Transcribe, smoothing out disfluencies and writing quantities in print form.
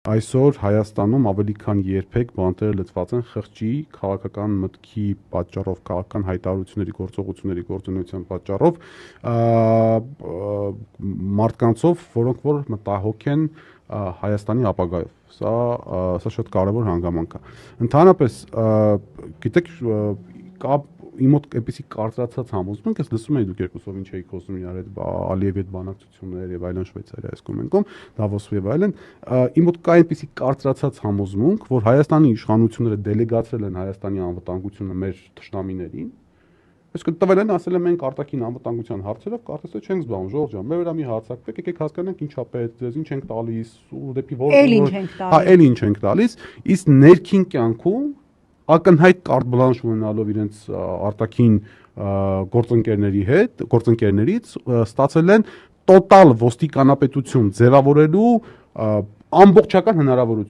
Այսօր Հայաստանում ավելի քան երբեք բանտերը լցված են խղճի, քաղաքական մտքի պատճառով, քաղաքական հայտարարությունների, գործողությունների գործունեության պատճառով մարդկանցով, որոնք որ մտահոգ են Հայաստանի ապագայով։ Սա շատ կարևոր հանգամանք է։ Ընդհանրապես, գիտեք, կա իմ մոտ այնպեսի կարծրացած համոզմունք, ես լսում եի դուք երկուսով ինչ էիք խոսում իրար հետ Ալիևի հետ բանակցություններ եւ այլն Շվեյցարիայից կոմենկոմ, Դավոսում եւ այլն, իմ մոտ կա այնպեսի կարծրացած համոզմունք, որ Հայաստանի իշխանությունները դելեգացրել են Հայաստանի անվտանգությունը մեր թշնամիներին, այսինքն տվել են, ասել են մենք արտաքին անվտանգության հարցերով կարծես չենք զբաղվում, Ժողովուրդ ջան, մեր վրա մի հարձակվեք, եկեք հասկանանք ինչա պետք, ձեզ ինչ ենք տալիս, ու դեպի որ այլ ինչ ենք տալիս, իսկ ներքին կյանքում ակնհայտ կարտ բլանշ ունենալով իրենց արտաքին գործընկերներից ստացել են տոտալ ոստիկանապետություն ձևավորելու ամբողջական հնարավորություն